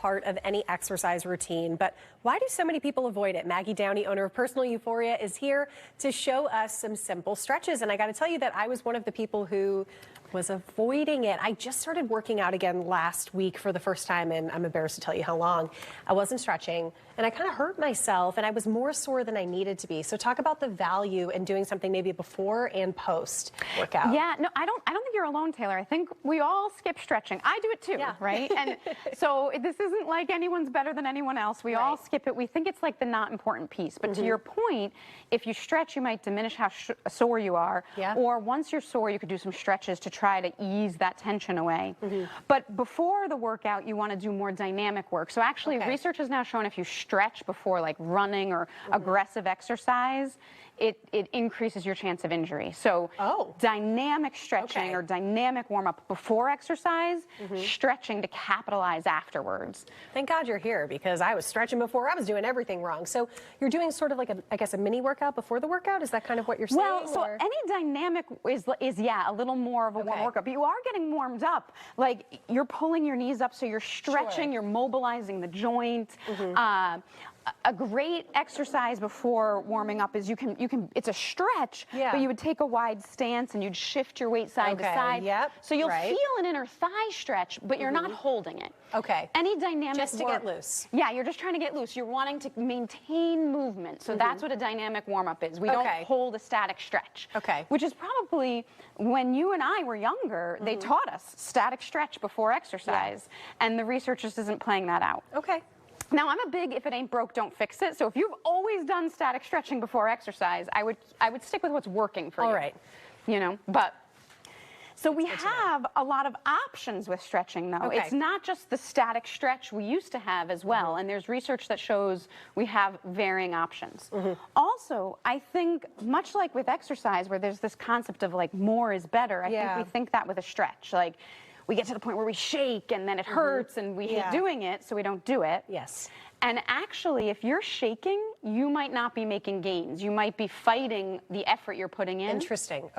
part of any exercise routine, but why do so many people avoid it? Maggie Downey, owner of Personal Euphoria, is here to show us some simple stretches. And I got to tell you that I was one of the people who was avoiding it. I just started working out again last week for the first time, and I'm embarrassed to tell you how long. I wasn't stretching, and I kind of hurt myself, and I was more sore than I needed to be. So talk about the value in doing something maybe before and post workout. Yeah, no, I don't think you're alone, Taylor. I think we all skip stretching. I do it too, right? And so this isn't like anyone's better than anyone else. We all skip it. We think it's like the not important piece. But to your point, if you stretch, you might diminish how sore you are. Or once you're sore, you could do some stretches to try to ease that tension away. But before the workout, you want to do more dynamic work. So actually, research has now shown if you stretch before like running or aggressive exercise, it increases your chance of injury. So dynamic stretching or dynamic warm-up before exercise, stretching to capitalize afterwards. Thank God you're here, because I was stretching before. I was doing everything wrong. So you're doing sort of like I guess a mini workout before the workout? Is that kind of what you're saying? Well, so any dynamic is a little more of a warm workout, but you are getting warmed up. Like you're pulling your knees up, so you're stretching, you're mobilizing the joint. A great exercise before warming up is you can it's a stretch, but you would take a wide stance and you'd shift your weight side to side. So you'll feel an inner thigh stretch, but you're not holding it. Any dynamic just to get loose. Yeah, you're just trying to get loose. You're wanting to maintain movement. So that's what a dynamic warm-up is. We don't hold a static stretch. Which is probably when you and I were younger, they taught us static stretch before exercise, and the research just isn't playing that out. Now, I'm a big, if it ain't broke, don't fix it. So if you've always done static stretching before exercise, I would stick with what's working for you. You know, but so we have a lot of options with stretching, though. It's not just the static stretch we used to have as well. And there's research that shows we have varying options. Also, I think much like with exercise, where there's this concept of like more is better, I think we think that with a stretch. Like, we get to the point where we shake and then it hurts and we hate doing it, so we don't do it. And actually, if you're shaking, you might not be making gains. You might be fighting the effort you're putting in. Interesting.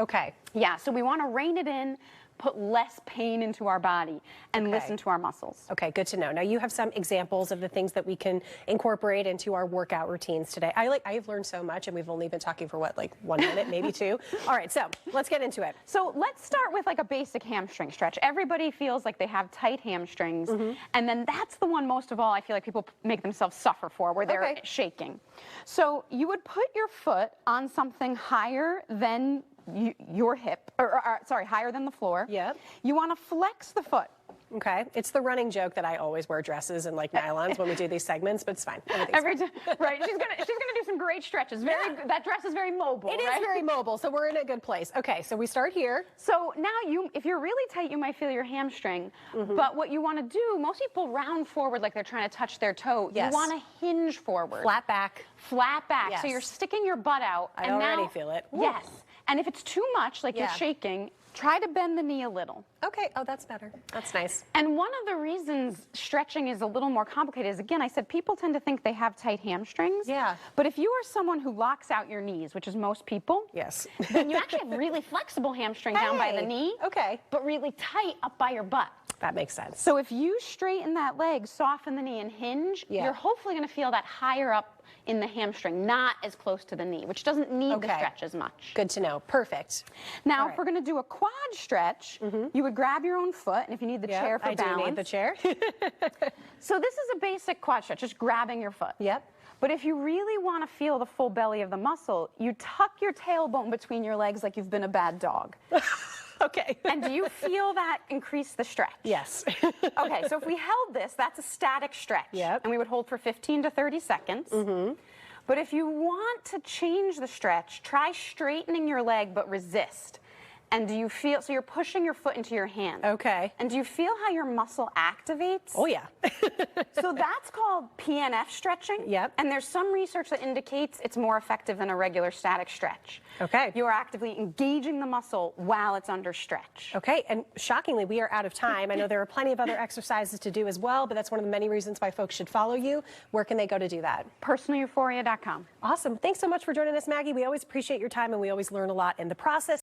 Yeah, so we want to rein it in, put less pain into our body, and listen to our muscles. Good to know. Now, you have some examples of the things that we can incorporate into our workout routines today. I've learned so much, and we've only been talking for what, like 1 minute, maybe 2. All right, so let's get into it. So let's start with like a basic hamstring stretch. Everybody feels like they have tight hamstrings, and then that's the one most of all I feel like people make themselves suffer for, where they're shaking. So you would put your foot on something higher than your hip, sorry, higher than the floor. You want to flex the foot. It's the running joke that I always wear dresses and like nylons when we do these segments, but it's fine. Every time, right? She's gonna do some great stretches. That dress is very mobile. It is very mobile, so we're in a good place. So we start here. So now if you're really tight, you might feel your hamstring. But what you want to do, most people round forward like they're trying to touch their toe. You want to hinge forward. Flat back. Flat back. So you're sticking your butt out. I already feel it. Yes. And if it's too much, like you're shaking, try to bend the knee a little. Oh, that's better. That's nice. And one of the reasons stretching is a little more complicated is, again, I said people tend to think they have tight hamstrings. But if you are someone who locks out your knees, which is most people, then you actually have really flexible hamstring down by the knee, but really tight up by your butt. That makes sense. So if you straighten that leg, soften the knee, and hinge, you're hopefully going to feel that higher up in the hamstring, not as close to the knee, which doesn't need the stretch as much. Good to know. Perfect. Now, if we're going to do a quad stretch, you would grab your own foot, and if you need the chair for balance. I do need the chair. So this is a basic quad stretch, just grabbing your foot. But if you really want to feel the full belly of the muscle, you tuck your tailbone between your legs like you've been a bad dog. And do you feel that increase the stretch? Yes. So if we held this, that's a static stretch. And we would hold for 15 to 30 seconds. But if you want to change the stretch, try straightening your leg, but resist. And do you feel, so you're pushing your foot into your hand. And do you feel how your muscle activates? Oh, yeah. So that's called PNF stretching. And there's some research that indicates it's more effective than a regular static stretch. You are actively engaging the muscle while it's under stretch. And shockingly, we are out of time. I know there are plenty of other exercises to do as well, but that's one of the many reasons why folks should follow you. Where can they go to do that? PersonalEuphoria.com. Awesome. Thanks so much for joining us, Maggie. We always appreciate your time, and we always learn a lot in the process.